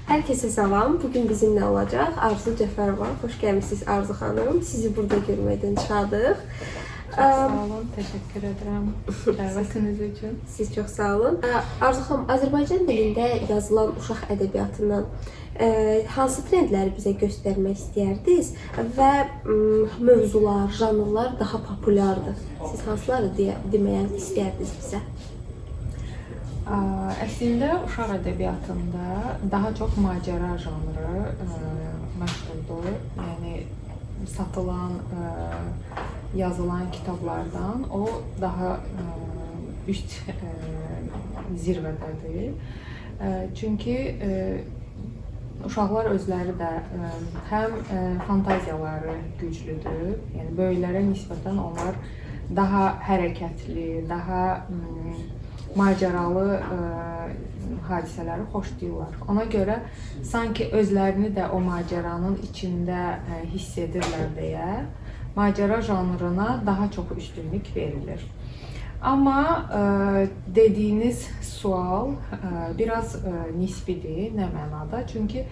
Herkese salam. Bugün bizimle olacak Arzu Cəfər var. Hoş gəlmisiniz Arzu xanım. Sizi burada görməkdən şadıq. Sağ olun, təşəkkür edirəm dəvətiniz üçün. Siz çox sağ olun. Arzu xanım, Azərbaycan dilində yazılan uşaq ədəbiyyatından hansı trendləri bizə göstərmək istəyərdiniz və mövzular, janrlar daha populyardır? Siz hansıları deməyə istəyərdiniz bizə? Əslində uşaq ədəbiyyatında daha çox macəra janrı məşğuldur. Yəni satılan, yazılan kitablardan o daha üst zirvədədir. Çünki uşaqlar özləri də həm fantaziyaları güclüdür. Yəni böyüklərə nisbətən onlar daha hərəkətli, daha macəralı hadisələri xoşlayırlar. Ona görə sanki özlərini də o macəranın içində hiss edirlər deyə macəra janrına daha çox üstünlük verilir. Amma dediyiniz sual biraz nisbidir, nə mənada? Çünki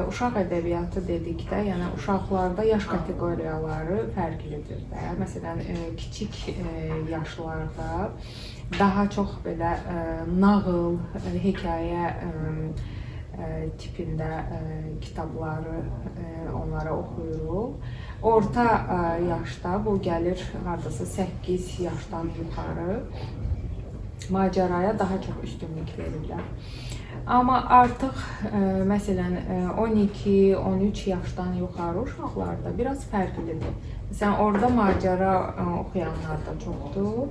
uşaq ədəbiyyatı dedikdə, yəni uşaqlarda yaş kateqoriyaları fərqlidir də. Məsələn, kiçik yaşlarda daha çox belə nağıl, hekayə tipində kitabları onlara oxuyuruq. Orta yaşda bu gəlir hardasa 8 yaşdan yuxarı macəraya daha çox üstünlük verirlər. Amma artıq məsələn 12-13 yaşdan yuxarı uşaqlarda biraz fərqlidir. Məsələn, orada macəra oxuyanlar da çoxdur.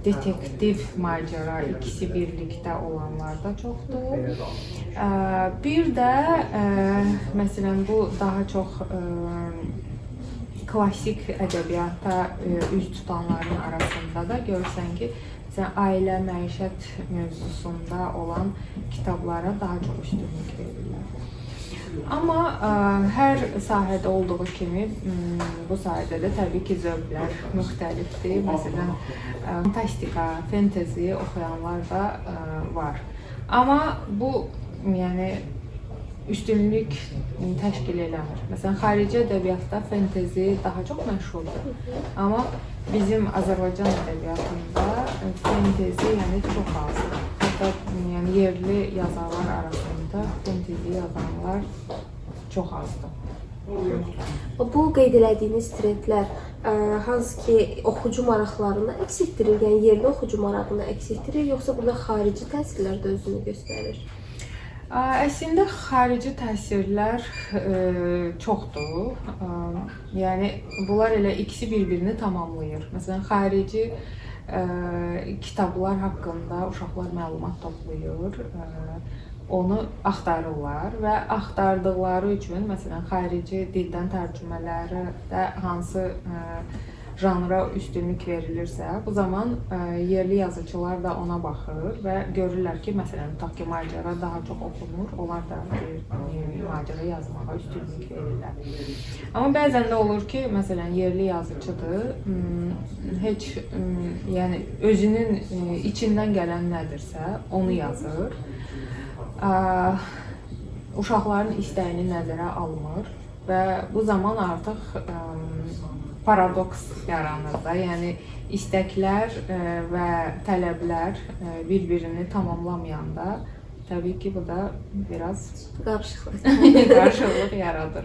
Detektiv macəra ikisi birlikdə olanlar da çoxdur. Bir də məsələn bu daha çox klassik ədəbiyyata üz tutanların arasında da görürsən ki, ailə, məişət mövzusunda olan kitablara daha çox üstünlük verirlər. Amma hər sahədə olduğu kimi bu sahədə də təbii ki zövqlər müxtəlifdir. Məsələn, fantastika, fantezi oxuyanlar da var. Amma bu yəni üstünlük təşkil eləmir. Məsələn, xarici ədəbiyyatda fantezi daha çox məşhurdur. Amma bizim Azərbaycan ədəbiyyatında fantezi yəni çox azdır. Hətta yəni yerli yazarlar arasında fantezi yazanlar çox azdır. Bu qeyd elədiyiniz trendlər hansı ki oxucu maraqlarını eksiltdirir, yəni yerli oxucu marağını eksiltdirir, yoxsa burada xarici təsirlər də özünü göstərir? Əslində xarici təsirlər çoxdur. Yəni bunlar elə ikisi bir-birini tamamlayır. Məsələn, xarici kitablar haqqında uşaqlar məlumat toplayır, onu axtarırlar və axtardıqları üçün, məsələn, xarici dildən tərcümələri də hansı janra üstünlük verilirsə, bu zaman yerli yazıcılar da ona baxır və görürlər ki, məsələn, tutaq ki, macəra daha çox oxunur, onlar da macəra yazmağa üstünlük verirlər. Amma bəzən də olur ki, məsələn, yerli yazıcıdır, heç yəni özünün içindən gələn nədirsə, onu yazır. Uşaqların istəyini nəzərə almır və bu zaman artıq paradoks yaranır da, yəni istəklər və tələblər bir-birini tamamlamayanda təbii ki, bu da biraz qarşılıq yaradır.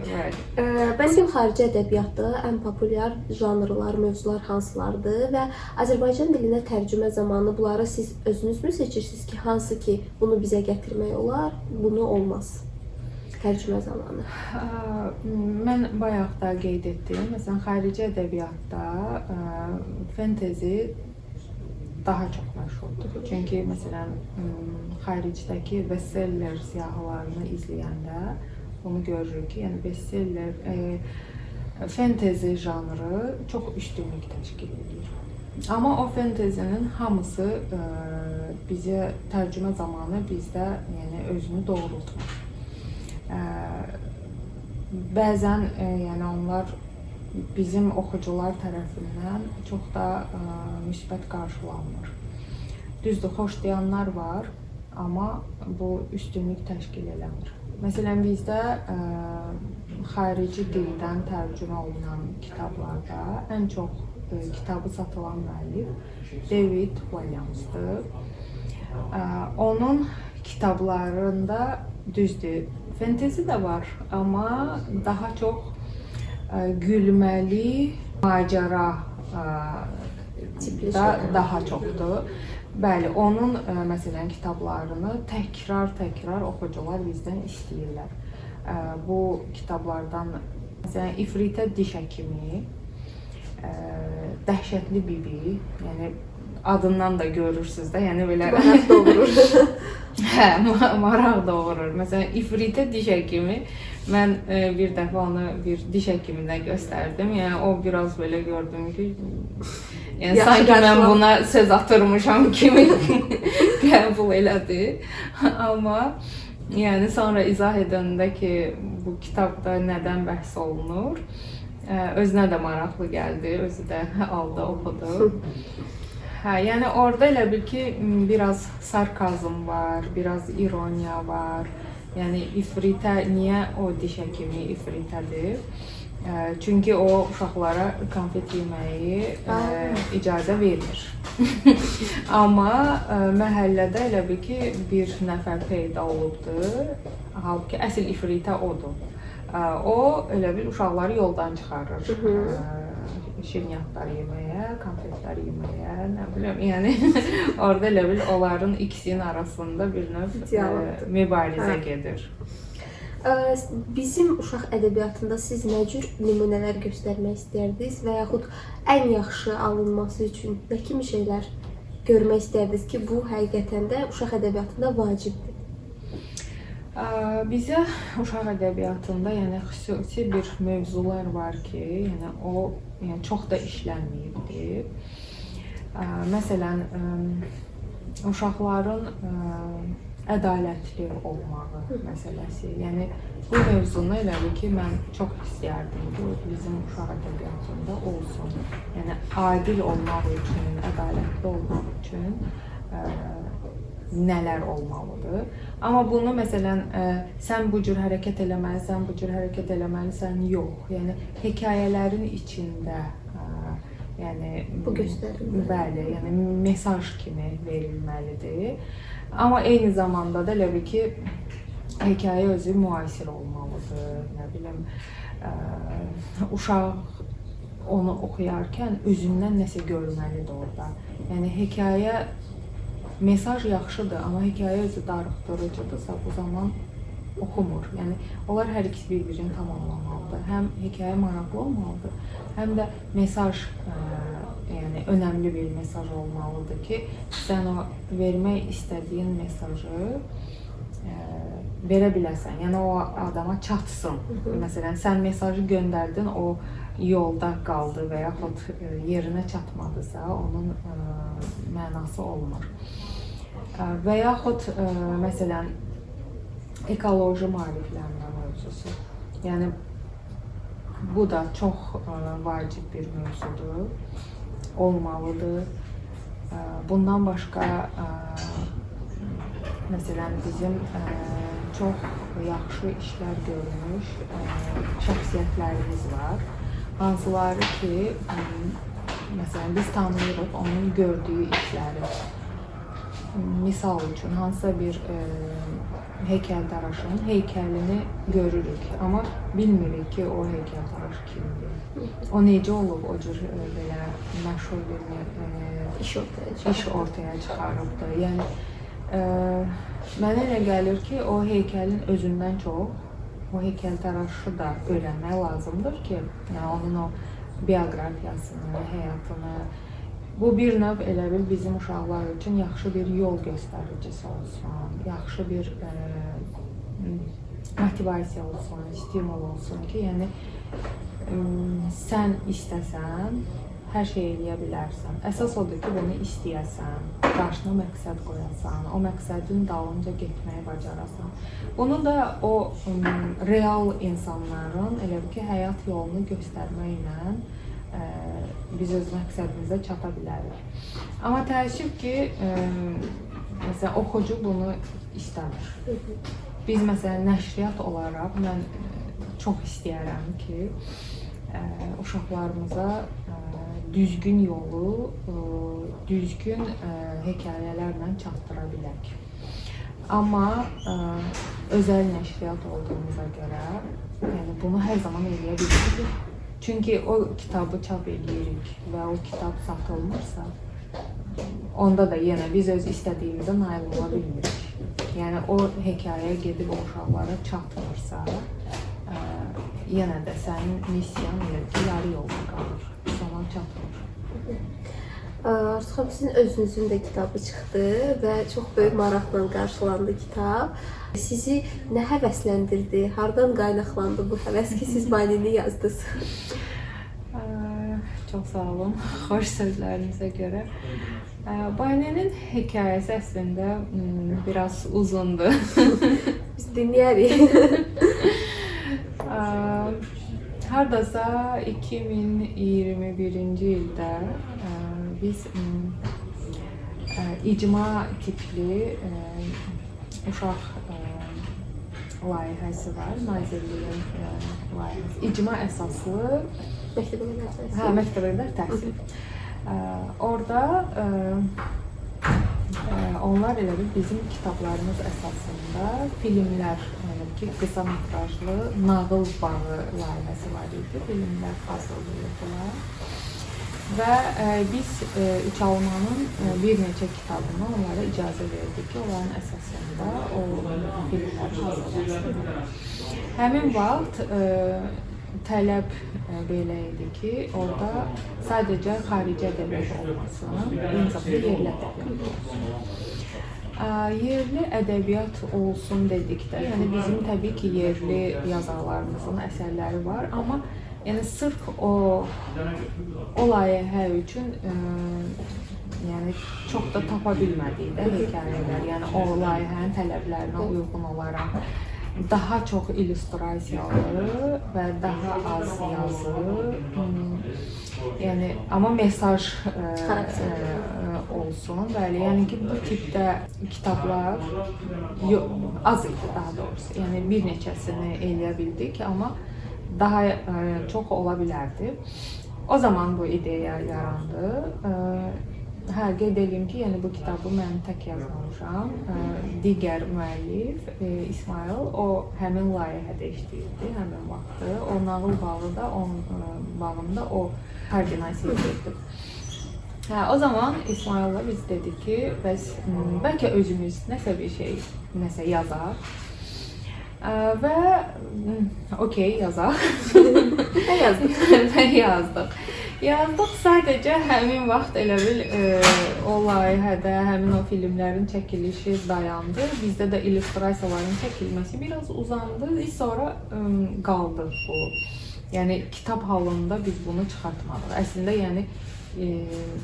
Bizim xarici ədəbiyyatda ən populyar janrlar, mövzular hansılardır və Azərbaycan dilinə tərcümə zamanı bunları siz özünüz mü seçirsiniz ki, hansı ki bunu bizə gətirmək olar, bunu olmaz? Tərcümə zamanı. Mən bayaq da qeyd etdim. Məsələn, xarici ədəbiyyatda fantezi daha çox məşhurdur. Çünki məsələn, xaricdəki bestseller siyahılarını izləyəndə bunu görürük ki, yəni bestseller fantezi janrı çox üstünlük təşkil edir. Amma o fantezinin hamısı bizə tərcümə zamanı bizdə yəni özünü doğrultmur. Bəzən yəni onlar bizim oxucular tərəfindən çox da müsbət qarşılanmır. Düzdür, xoşlayanlar var, amma bu üstünlük təşkil eləmir. Məsələn, bizdə xarici dildən tərcümə olunan kitablarda ən çox kitabı satılan müəllif David Walliams'dır. Onun kitablarında düzdür, fantezi də var, amma daha çox gülməli macəra daha çoxdur. Bəli, onun məsələn kitablarını təkrar oxucular bizdən istəyirlər. Bu kitablardan məsələn İfritə diş həkimi, Dəhşətli Bibi, yəni adından da görürsüz də, yəni belə maraq doğurur. Hə, maraq doğurur. Məsələn, İfritə diş həkimi, mən bir dəfə onu bir diş həkiminə göstərdim. Yəni o biraz belə gördüm ki, yəni sanki mən buna söz atırmışam kimi qəbul elədi. Amma yəni sonra izah edəndə ki, bu kitabda nədən bəhs olunur, özünə də maraqlı gəldi, özü də aldı, oxudu. Hə, yəni orada elə bil ki, biraz sarkazm var, biraz ironiya var. Yəni İfritə, niyə o diş həkimi İfritədir? Çünki o uşaqlara konfet yeməyi icazə vermir. Amma məhəllədə elə bil ki, bir nəfər peyda olubdur. Halbuki əsl İfritə odur. O elə bil uşaqları yoldan çıxarır. Şirniyyatlar yeməyə, konfetlər yeməyə, nə bilim, yəni orada elə bil onların ikisinin arasında bir növ mübarizə gedir. Bizim uşaq ədəbiyyatında siz nə cür nümunələr göstərmək istərdiniz və yaxud ən yaxşı alınması üçün nə kimi şeylər görmək istərdiniz ki, bu həqiqətən də uşaq ədəbiyyatında vacibdir? Bizə uşaq ədəbiyyatında yəni xüsusi bir mövzular var ki, yəni o çox da işlənməyibdir. Məsələn, uşaqların ədalətli olmağı məsələsi. Yəni bu mövzunu elə bil ki, mən çox istəyərdim ki, bizim uşaq ədəbiyyatında olsun. Yəni adil olmaq üçün, ədalətli olmaq üçün nələr olmalıdır. Amma bunu məsələn sən bu cür hərəkət eləməlisən, bu cür hərəkət eləməlisən, yox. Yəni hekayələrin içində yəni bu göstərilməli. Bəli, yəni mesaj kimi verilməlidir. Amma eyni zamanda da elə bil ki, hekayə özü müasir olmalıdır. Nə bilim, uşaq onu oxuyarkən özündən nəsə görməlidir orada. Yəni hekayə mesaj yaxşıdır, amma hekayə özü darıxdırıcıdırsa bu zaman oxumur. Yəni onlar hər ikisi bir-birini tamamlamalıdır. Həm hekayə maraqlı olmalıdır, həm də mesaj, yəni önəmli bir mesaj olmalıdır ki, sən o vermək istədiyin mesajı verə biləsən. Yəni o adama çatsın. Məsələn, sən mesajı göndərdin, o yolda qaldı və yaxud yerinə çatmadısa, onun mənası olmur. Və yaxud məsələn ekoloji maariflənmə mövzusu. Yəni bu da çox vacib bir mövzudur, olmalıdır. Bundan başqa məsələn bizim çox yaxşı işlər görmüş şəxsiyyətlərimiz var. Hansıları ki, məsələn biz tanıyırıq onun gördüyü işləri. Misal üçün, hansısa bir heykəltaraşın heykəlini görürük, amma bilmirik ki, o heykəltaraş kimdir. O necə olub, o cür belə məşhur bir iş ortaya çıxarıbdır. Yəni, mənə elə gəlir ki, o heykəlin özündən çox, o heykəltaraşı da öyrənmək lazımdır ki, onun o bioqrafiyasını, həyatını, bu bir növ elə bil bizim uşaqlar üçün yaxşı bir yol göstəricisi olsun, yaxşı bir motivasiya olsun, stimul olsun ki, yəni sən istəsən, hər şey eləyə bilərsən. Əsas odur ki, bunu istəyəsən, qarşına məqsəd qoyasan, o məqsədin dalınca getməyi bacarasan. Bunu da o real insanların elə ki, həyat yolunu göstərməklə biz öz məqsədimizə çata bilərik. Amma təəssüf ki, Məsələn, oxucu bunu istəmir. Biz məsələn nəşriyyat olaraq mən çox istəyirəm ki, uşaqlarımıza düzgün yolu, düzgün hekayələrlə çatdıra bilək. Amma özəl nəşriyyat olduğumuza görə, yəni bunu hər zaman eləyə bilirik. Çünki o kitabı çap edirik və o kitab satılmırsa, onda da yenə biz öz istədiyimizə nail ola bilmirik. Yəni o hekayə gedib o uşaqlara çatmırsa, yenə də sənin missiyan elə ki, yarı yolda qalır, sona çatmır. Arzu xanım, sizin özünüzün də kitabı çıxdı və çox böyük maraqla qarşılandı kitab. Sizi nə həvəsləndirdi? Hardan qaynaqlandı bu həvəs ki, siz Banini yazdınız? Çox sağ olun, xoş sözlərinizə görə. Baninin hekayəsi əslində biraz uzundur. Biz dinləyərik. Hardasa 2021-ci ildə biz icma tipli uşaq layihəsi var, Nazirliyin layihəsi. İcma əsaslı məktəbəqədər təhsil. Orada onlar elə bil bizim kitablarımız əsasında filmlər, yəni ki, qısa metrajlı nağıl bağı layihəsi var idi. Filmlər hazırlayırdılar. Və biz Üç Almanın bir neçə kitabını onlara icazə verdik ki, onların əsasında o filmlər hazırlasınlar. Həmin vaxt tələb belə idi ki, orada sadəcə xarici ədəbiyyat olmasın, eyni zamanda yerli ədəbiyyat olsun. Yerli ədəbiyyat olsun dedikdə, yəni bizim təbii ki, yerli yazarlarımızın əsərləri var, amma yəni sırf o layihə üçün yəni çox da tapa bilmədik də hekayələr, yəni o layihənin tələblərinə uyğun olaraq daha çox illüstrasiyalı və daha az yazı, yəni amma mesaj olsun. Bəli, yəni ki, bu tipdə kitablar az idi daha doğrusu. Yəni bir neçəsini eləyə bildik, amma daha çox ola bilərdi. O zaman bu ideya yarandı. Qeyd edeyim ki, yəni bu kitabı mən tək yazmamışam. Digər müəllif İsmail, o həmin layihədə işləyirdi, həmin vaxtı. O nağıl bağı da, onun bağında o koordinasiya edirdi. O zaman İsmail'la biz dedik ki, bəs bəlkə özümüz nəsə bir şey, nəsə yazaq. Və okey, yazaq. Və yazdıq. Və yazdıq. Yazdıq, sadəcə həmin vaxt elə bil o layihədə, həmin o filmlərin çəkilişi dayandı. Bizdə də illüstrasiyaların çəkilməsi biraz uzandı. Sonra qaldı bu. Yəni kitab halında biz bunu çıxartmadıq. Əslində yəni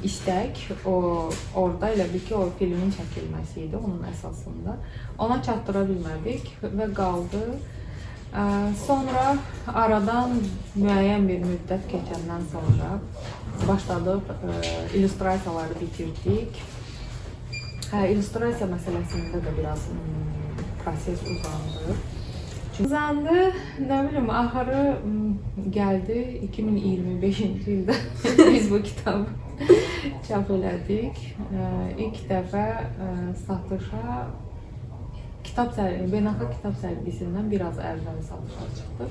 istək orada elə bil ki, o filmin çəkilməsi idi onun əsasında. Ona çatdıra bilmədik və qaldı. Sonra aradan müəyyən bir müddət keçəndən sonra başladıq, illüstrasiyaları bitirdik. İllüstrasiya məsələsində də biraz proses uzandı. Uzandı, nə bilim, axırı gəldi 2025-ci ildə biz bu kitabı çap elədik. İlk dəfə satışa beynəlxalq kitab sərgisindən biraz əvvəl satışa çıxdı.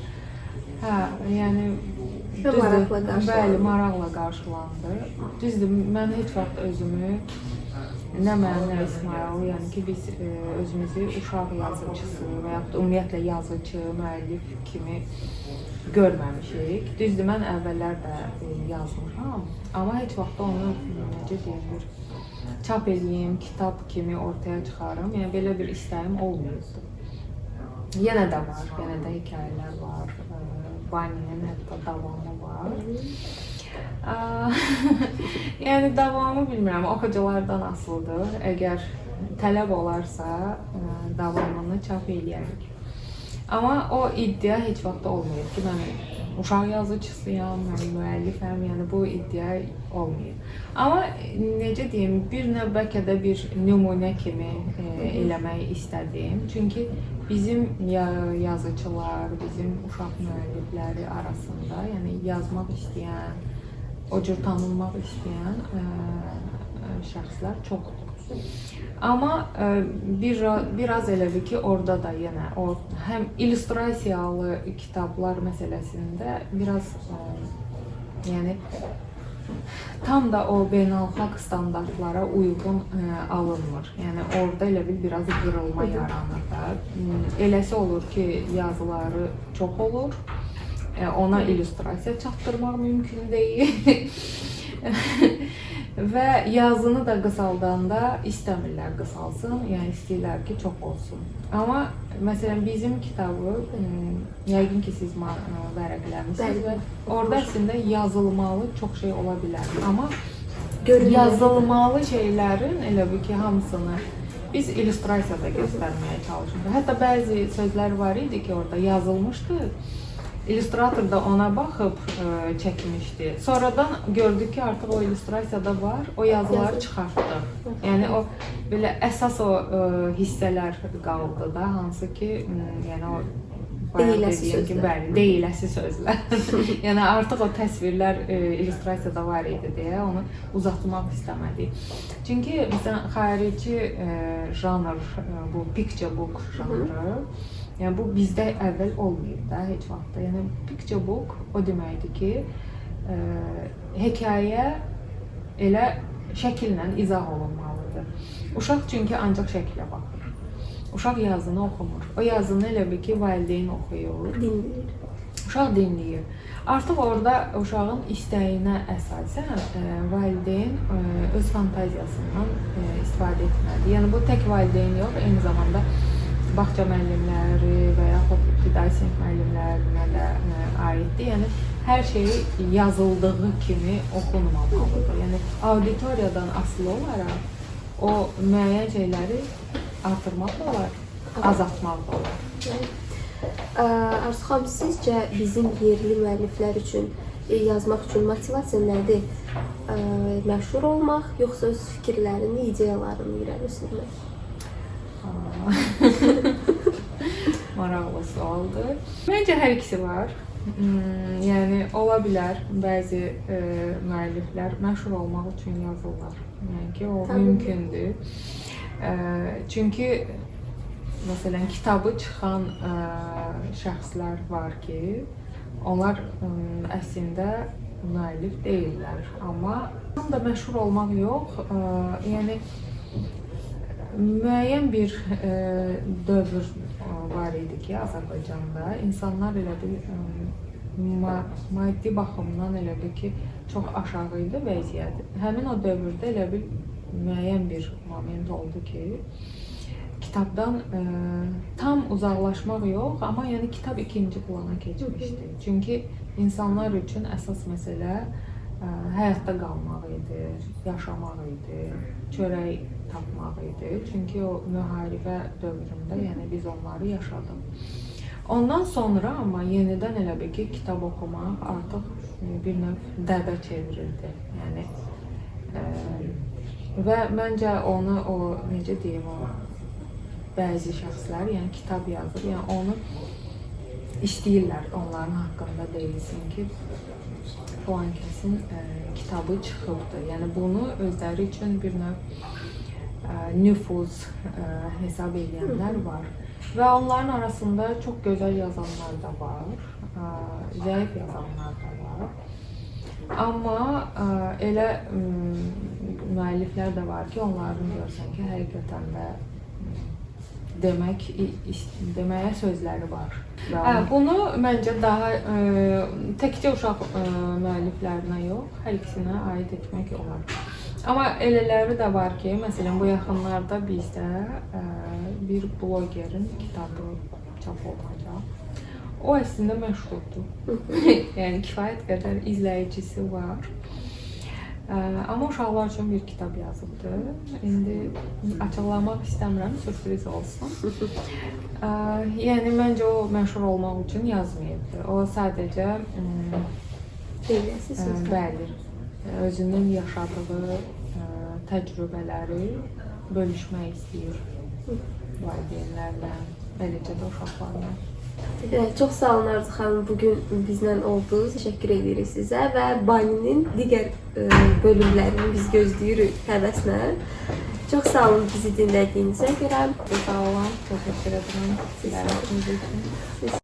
Yəni bəli, maraqla qarşılandı. Düzdür, mən heç vaxt özümü nə mən, nə İsmail, yəni ki, biz özümüzü uşaq yazıcısı və yaxud da ümumiyyətlə yazıcı, müəllif kimi görməmişik. Düzdür, mən əvvəllər də yazmışam, amma heç vaxt onu necə deyilir, çap edeyim, kitab kimi ortaya çıxarım. Yəni belə bir istəyim olmayıbdı. Yenə də var, yenə də hekayələr var. Baninin hətta davamı var. Yəni davamı bilmirəm, oxuculardan asılıdır. Əgər tələb olarsa, davamını çap eləyərik. Amma o iddia heç vaxt olmayıb ki, mən uşaq yazıcısıyam, mən müəllifəm, yəni bu iddia olmayıb. Amma necə deyim, bir növ bəlkə də bir nümunə kimi eləmək istədim. Çünki bizim yazıcılar, bizim uşaq müəllifləri arasında, yəni yazmaq istəyən, o cür tanınmaq istəyən şəxslər çoxdur. Amma biraz elədir ki, orada da yenə o həm illüstrasiyalı kitablar məsələsində biraz yəni tam da o beynəlxalq standartlara uyğun alınmır. Yəni orada elə bil biraz qırılma yaranır da. Eləsi olur ki, yazıları çox olur. Ona illüstrasiya çatdırmaq mümkün deyil. Və yazını da qısaldanda istəmirlər qısalsın, yəni istəyirlər ki, çox olsun. Amma məsələn bizim kitabı yəqin ki siz vərəqləmisiniz və orada əslində yazılmalı çox şey ola bilər. Amma yazılmalı şeylərin elə bil ki hamısını biz illüstrasiyada göstərməyə çalışırıq. Hətta bəzi sözlər var idi ki, orada yazılmışdı. İllüstrator da ona baxıb çəkmişdi. Sonradan gördük ki, artıq o illüstrasiyada var, o yazıları çıxartdıq. Yəni o belə əsas o hissələr qaldı da, hansı ki, yəni o deyiləsi sözlər. Bəli, deyiləsi sözlər. Yəni artıq o təsvirlər illüstrasiyada var idi deyə onu uzatmaq istəmədik. Çünki məsələn xarici janr, bu picture book janrı, yəni bu bizdə əvvəl olmayıb da heç vaxt. Yəni picture book o deməkdir ki, hekayə elə şəkillə izah olunmalıdır. Uşaq çünki ancaq şəklə baxır. Uşaq yazını oxumur. O yazını elə bil ki, valideyn oxuyur. Dinləyir. Uşaq dinləyir. Artıq orada uşağın istəyinə əsasən valideyn öz fantaziyasından istifadə etməlidir. Yəni bu tək valideyn yox, eyni zamanda bağça müəllimləri və yaxud ibtidai sinif müəllimlərinə də aiddir. Yəni hər şey yazıldığı kimi oxunmamalıdır. Yəni auditoriyadan asılı olaraq o müəyyən şeyləri artırmaq da olar, azaltmaq da olar. Arzu xanım, sizcə bizim yerli müəlliflər üçün yazmaq üçün motivasiya nədir? Məşhur olmaq, yoxsa öz fikirlərini, ideyalarını irəli sürmək? Maraqlı sualdır. Məncə hər ikisi var. Yəni ola bilər bəzi müəlliflər məşhur olmaq üçün yazırlar. Yəni ki, o mümkündür. Çünki məsələn kitabı çıxan şəxslər var ki, onlar əslində müəllif deyillər. Amma tam da məşhur olmaq yox, yəni müəyyən bir dövr var idi ki, Azərbaycanda insanlar elə bil maddi baxımdan elə bil ki, çox aşağı idi vəziyyət. Həmin o dövrdə elə bil müəyyən bir moment oldu ki, kitabdan tam uzaqlaşmaq yox, amma yəni kitab ikinci plana keçmişdi. Çünki insanlar üçün əsas məsələ həyatda qalmaq idi, yaşamaq idi, çörək tapmaq idi. Çünki o müharibə dövründə, yəni biz onları yaşadıq. Ondan sonra amma yenidən elə bil ki, kitab oxumaq artıq bir növ dəbə çevrildi. Yəni və məncə onu o necə deyim, o bəzi şəxslər, yəni kitab yazır, yəni onu istəyirlər onların haqqında deyilsin ki, filan kəsin kitabı çıxıbdır. Yəni bunu özləri üçün bir növ nüfuz hesab edənlər var. Və onların arasında çox gözəl yazanlar da var, zəif yazanlar da var. Amma elə müəlliflər də var ki, onların görsən ki, həqiqətən də deməyə sözləri var. Bunu məncə daha təkcə uşaq müəlliflərinə yox, hər ikisinə aid etmək olar. Amma elələri də var ki, məsələn bu yaxınlarda bizdə bir blogerin kitabı çap olunacaq. O əslində məşhurdur. Yəni kifayət qədər izləyicisi var. Amma uşaqlar üçün bir kitab yazıbdı. İndi açıqlamaq istəmirəm, sürpriz olsun. Yəni məncə o məşhur olmaq üçün yazmayıbdı. O sadəcə bəli, özünün yaşadığı təcrübələri bölüşmək istəyir valideynlərlə, eləcə də uşaqlarla. Çox sağ olun Arzu xanım, bugün bizlə oldunuz. Təşəkkür edirik sizə və Baninin digər bölümlərini biz gözləyirik həvəslə. Çox sağ olun bizi dinlədiyinizə görə. Sağ olun, təşəkkür edirəm. Sizlərə üçün.